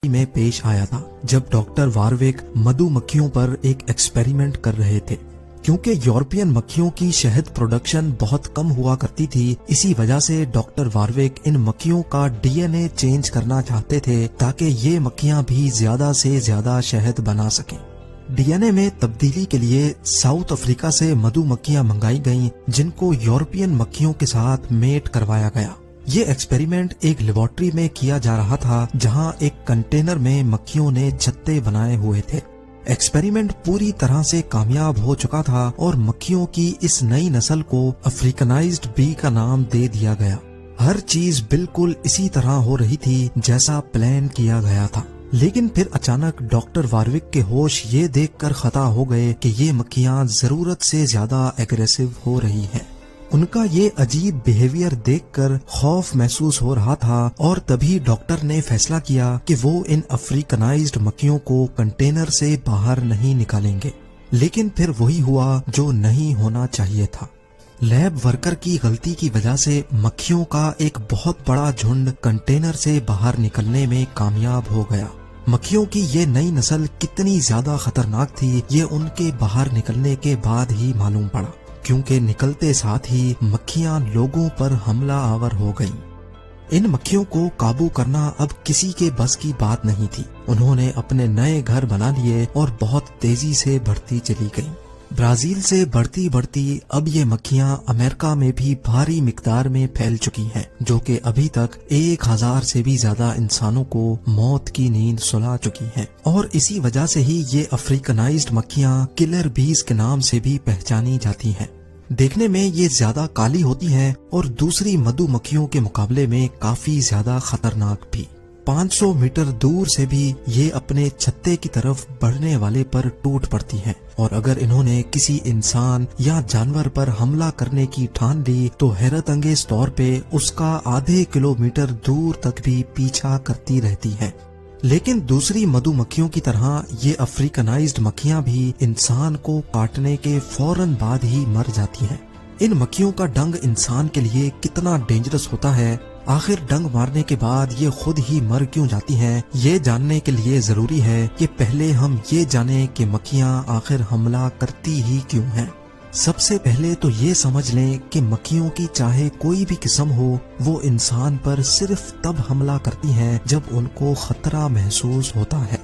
میں پیش آیا تھا جب ڈاکٹر واروک مدو مکھیوں پر ایک ایکسپیریمنٹ کر رہے تھے۔ کیونکہ یورپین مکھیوں کی شہد پروڈکشن بہت کم ہوا کرتی تھی، اسی وجہ سے ڈاکٹر واروک ان مکھیوں کا ڈی این اے چینج کرنا چاہتے تھے تاکہ یہ مکھیاں بھی زیادہ سے زیادہ شہد بنا سکیں۔ ڈی این اے میں تبدیلی کے لیے ساؤتھ افریقہ سے مدو مکھیاں منگائی گئیں جن کو یورپین مکھیوں کے ساتھ میٹ کروایا گیا۔ یہ ایکسپیریمنٹ ایک لیبارٹری میں کیا جا رہا تھا جہاں ایک کنٹینر میں مکھیوں نے چھتے بنائے ہوئے تھے۔ ایکسپیریمنٹ پوری طرح سے کامیاب ہو چکا تھا اور مکھیوں کی اس نئی نسل کو افریکنائزڈ بی کا نام دے دیا گیا۔ ہر چیز بالکل اسی طرح ہو رہی تھی جیسا پلان کیا گیا تھا، لیکن پھر اچانک ڈاکٹر واروک کے ہوش یہ دیکھ کر خطا ہو گئے کہ یہ مکھیاں ضرورت سے زیادہ ایگریسو ہو رہی ہیں۔ ان کا یہ عجیب بیہیویئر دیکھ کر خوف محسوس ہو رہا تھا اور تبھی ڈاکٹر نے فیصلہ کیا کہ وہ ان افریکنائزڈ مکھیوں کو کنٹینر سے باہر نہیں نکالیں گے، لیکن پھر وہی ہوا جو نہیں ہونا چاہیے تھا۔ لیب ورکر کی غلطی کی وجہ سے مکھیوں کا ایک بہت بڑا جھنڈ کنٹینر سے باہر نکلنے میں کامیاب ہو گیا۔ مکھیوں کی یہ نئی نسل کتنی زیادہ خطرناک تھی یہ ان کے باہر نکلنے کے بعد ہی معلوم پڑا، کیونکہ نکلتے ساتھ ہی مکھیاں لوگوں پر حملہ آور ہو گئیں۔ ان مکھیوں کو قابو کرنا اب کسی کے بس کی بات نہیں تھی۔ انہوں نے اپنے نئے گھر بنا لیے اور بہت تیزی سے بڑھتی چلی گئیں۔ برازیل سے بڑھتی اب یہ مکھیاں امریکہ میں بھی بھاری مقدار میں پھیل چکی ہیں، جو کہ ابھی تک 1000 سے بھی زیادہ انسانوں کو موت کی نیند سلا چکی ہیں، اور اسی وجہ سے ہی یہ افریکنائزڈ مکھیاں کلر بیز کے نام سے بھی پہچانی جاتی ہیں۔ دیکھنے میں یہ زیادہ کالی ہوتی ہیں اور دوسری مدو مکھیوں کے مقابلے میں کافی زیادہ خطرناک بھی۔ 500 میٹر دور سے بھی یہ اپنے چھتے کی طرف بڑھنے والے پر ٹوٹ پڑتی ہیں، اور اگر انہوں نے کسی انسان یا جانور پر حملہ کرنے کی ٹھان لی تو حیرت انگیز طور پہ اس کا آدھے کلومیٹر دور تک بھی پیچھا کرتی رہتی ہیں۔ لیکن دوسری مدو مکھیوں کی طرح یہ افریکنائزڈ مکھیاں بھی انسان کو کاٹنے کے فوراً بعد ہی مر جاتی ہیں۔ ان مکھیوں کا ڈنگ انسان کے لیے کتنا ڈینجرس ہوتا ہے، آخر ڈنگ مارنے کے بعد یہ خود ہی مر کیوں جاتی ہیں، یہ جاننے کے لیے ضروری ہے کہ پہلے ہم یہ جانیں کہ مکھیاں آخر حملہ کرتی ہی کیوں ہیں۔ سب سے پہلے تو یہ سمجھ لیں کہ مکھیوں کی چاہے کوئی بھی قسم ہو، وہ انسان پر صرف تب حملہ کرتی ہیں جب ان کو خطرہ محسوس ہوتا ہے۔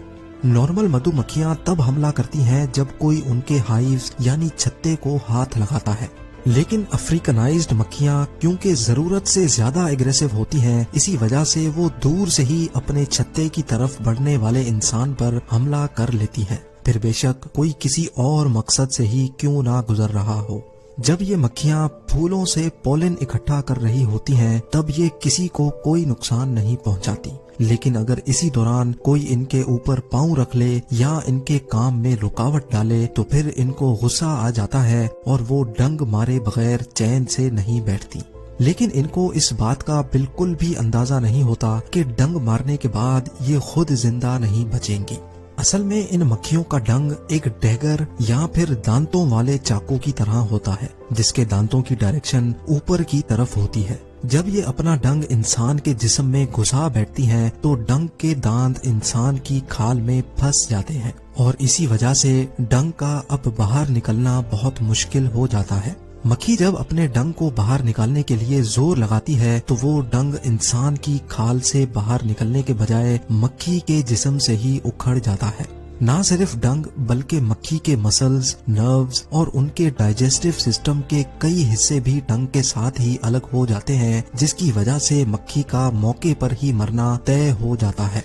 نارمل مدو مکھیاں تب حملہ کرتی ہیں جب کوئی ان کے ہائیوز یعنی چھتے کو ہاتھ لگاتا ہے، لیکن افریکنائزڈ مکھیاں کیونکہ ضرورت سے زیادہ ایگریسو ہوتی ہیں، اسی وجہ سے وہ دور سے ہی اپنے چھتے کی طرف بڑھنے والے انسان پر حملہ کر لیتی ہیں، پھر بے شک کوئی کسی اور مقصد سے ہی کیوں نہ گزر رہا ہو۔ جب یہ مکھیاں پھولوں سے پولن اکٹھا کر رہی ہوتی ہیں تب یہ کسی کو کوئی نقصان نہیں پہنچاتی، لیکن اگر اسی دوران کوئی ان کے اوپر پاؤں رکھ لے یا ان کے کام میں رکاوٹ ڈالے تو پھر ان کو غصہ آ جاتا ہے اور وہ ڈنگ مارے بغیر چین سے نہیں بیٹھتی۔ لیکن ان کو اس بات کا بالکل بھی اندازہ نہیں ہوتا کہ ڈنگ مارنے کے بعد یہ خود زندہ نہیں بچیں گی۔ اصل میں ان مکھیوں کا ڈنگ ایک ڈیگر یا پھر دانتوں والے چاقو کی طرح ہوتا ہے، جس کے دانتوں کی ڈائریکشن اوپر کی طرف ہوتی ہے۔ جب یہ اپنا ڈنگ انسان کے جسم میں گھسا بیٹھتی ہیں تو ڈنگ کے دانت انسان کی کھال میں پھنس جاتے ہیں، اور اسی وجہ سے ڈنگ کا اب باہر نکلنا بہت مشکل ہو جاتا ہے۔ مکھی جب اپنے ڈنگ کو باہر نکالنے کے لیے زور لگاتی ہے تو وہ ڈنگ انسان کی کھال سے باہر نکلنے کے بجائے مکھی کے جسم سے ہی اکھڑ جاتا ہے۔ نہ صرف ڈنگ بلکہ مکھی کے مسلز، نروز اور ان کے ڈائجسٹو سسٹم کے کئی حصے بھی ڈنگ کے ساتھ ہی الگ ہو جاتے ہیں، جس کی وجہ سے مکھی کا موقع پر ہی مرنا طے ہو جاتا ہے۔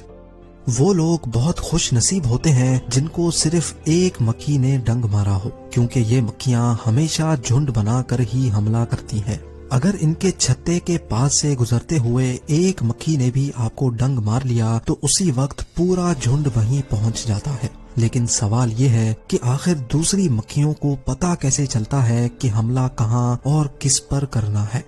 وہ لوگ بہت خوش نصیب ہوتے ہیں جن کو صرف ایک مکھی نے ڈنگ مارا ہو، کیونکہ یہ مکھیاں ہمیشہ جھنڈ بنا کر ہی حملہ کرتی ہیں۔ اگر ان کے چھتے کے پاس سے گزرتے ہوئے ایک مکھی نے بھی آپ کو ڈنگ مار لیا تو اسی وقت پورا جھنڈ وہیں پہنچ جاتا ہے۔ لیکن سوال یہ ہے کہ آخر دوسری مکھیوں کو پتہ کیسے چلتا ہے کہ حملہ کہاں اور کس پر کرنا ہے؟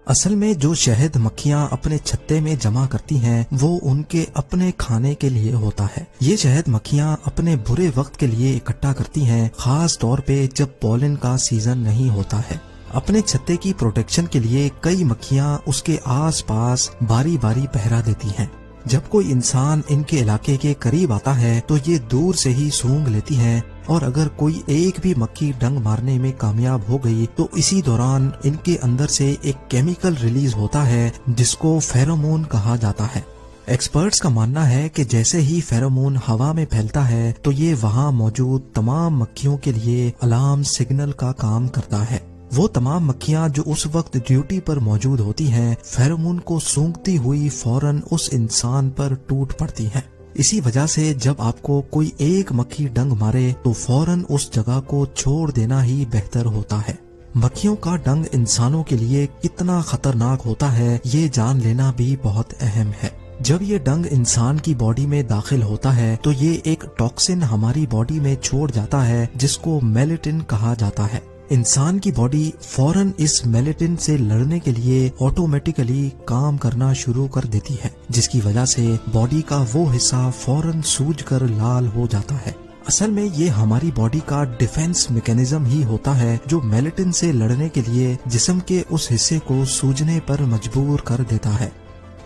اصل میں جو شہد مکھیاں اپنے چھتے میں جمع کرتی ہیں وہ ان کے اپنے کھانے کے لیے ہوتا ہے۔ یہ شہد مکھیاں اپنے برے وقت کے لیے اکٹھا کرتی ہیں، خاص طور پہ جب پولن کا سیزن نہیں ہوتا ہے۔ اپنے چھتے کی پروٹیکشن کے لیے کئی مکھیاں اس کے آس پاس باری باری پہرا دیتی ہیں۔ جب کوئی انسان ان کے علاقے کے قریب آتا ہے تو یہ دور سے ہی سونگھ لیتی ہیں، اور اگر کوئی ایک بھی مکھی ڈنگ مارنے میں کامیاب ہو گئی تو اسی دوران ان کے اندر سے ایک کیمیکل ریلیز ہوتا ہے جس کو فیرومون کہا جاتا ہے۔ ایکسپرٹس کا ماننا ہے کہ جیسے ہی فیرومون ہوا میں پھیلتا ہے تو یہ وہاں موجود تمام مکھیوں کے لیے الارم سگنل کا کام کرتا ہے۔ وہ تمام مکھیاں جو اس وقت ڈیوٹی پر موجود ہوتی ہیں فیرومون کو سونگتی ہوئی فوراً اس انسان پر ٹوٹ پڑتی ہیں۔ اسی وجہ سے جب آپ کو کوئی ایک مکھی ڈنگ مارے تو فوراً اس جگہ کو چھوڑ دینا ہی بہتر ہوتا ہے۔ مکھیوں کا ڈنگ انسانوں کے لیے کتنا خطرناک ہوتا ہے یہ جان لینا بھی بہت اہم ہے۔ جب یہ ڈنگ انسان کی باڈی میں داخل ہوتا ہے تو یہ ایک ٹاکسن ہماری باڈی میں چھوڑ جاتا ہے جس کو میلیٹن کہا جاتا ہے۔ انسان کی باڈی فوراً اس میلیٹن سے لڑنے کے لیے آٹومیٹیکلی کام کرنا شروع کر دیتی ہے، جس کی وجہ سے باڈی کا وہ حصہ فوراً سوج کر لال ہو جاتا ہے۔ اصل میں یہ ہماری باڈی کا ڈیفنس میکینزم ہی ہوتا ہے جو میلیٹن سے لڑنے کے لیے جسم کے اس حصے کو سوجنے پر مجبور کر دیتا ہے۔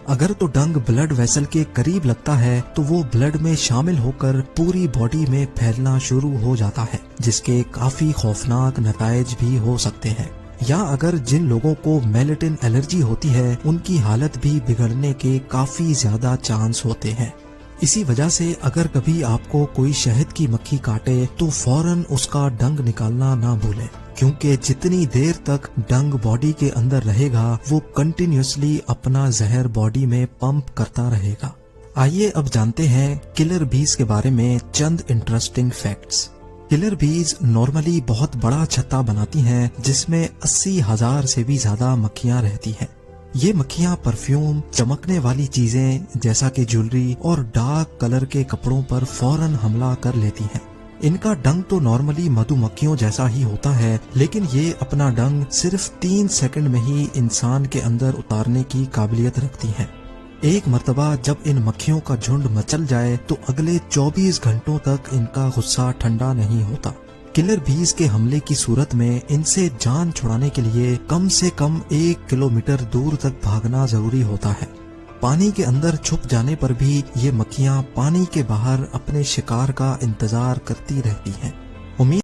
اگر تو ڈنگ بلڈ ویسل کے قریب لگتا ہے تو وہ بلڈ میں شامل ہو کر پوری باڈی میں پھیلنا شروع ہو جاتا ہے، جس کے کافی خوفناک نتائج بھی ہو سکتے ہیں۔ یا اگر جن لوگوں کو میلیٹن الرجی ہوتی ہے ان کی حالت بھی بگڑنے کے کافی زیادہ چانس ہوتے ہیں۔ اسی وجہ سے اگر کبھی آپ کو کوئی شہد کی مکھی کاٹے تو فوراً اس کا ڈنگ نکالنا نہ بھولیں، کیونکہ جتنی دیر تک ڈنگ باڈی کے اندر رہے گا وہ کنٹینیوسلی اپنا زہر باڈی میں پمپ کرتا رہے گا۔ آئیے اب جانتے ہیں کلر بیز کے بارے میں چند انٹرسٹنگ فیکٹس۔ کلر بیز نارملی بہت بڑا چھتا بناتی ہیں جس میں 80,000 سے بھی زیادہ مکھیاں رہتی ہیں۔ یہ مکھیاں پرفیوم، چمکنے والی چیزیں جیسا کہ جولری اور ڈارک کلر کے کپڑوں پر فوراً حملہ کر لیتی ہیں۔ ان کا ڈنگ تو نارملی مدھو مکھیوں جیسا ہی ہوتا ہے، لیکن یہ اپنا ڈنگ صرف 3 سیکنڈ میں ہی انسان کے اندر اتارنے کی قابلیت رکھتی ہیں۔ ایک مرتبہ جب ان مکھیوں کا جھنڈ مچل جائے تو اگلے 24 گھنٹوں تک ان کا غصہ ٹھنڈا نہیں ہوتا۔ کلر بیز کے حملے کی صورت میں ان سے جان چھڑانے کے لیے کم سے کم 1 کلومیٹر دور تک بھاگنا ضروری ہوتا ہے۔ پانی کے اندر چھپ جانے پر بھی یہ مکھیاں پانی کے باہر اپنے شکار کا انتظار کرتی رہتی ہیں۔ امید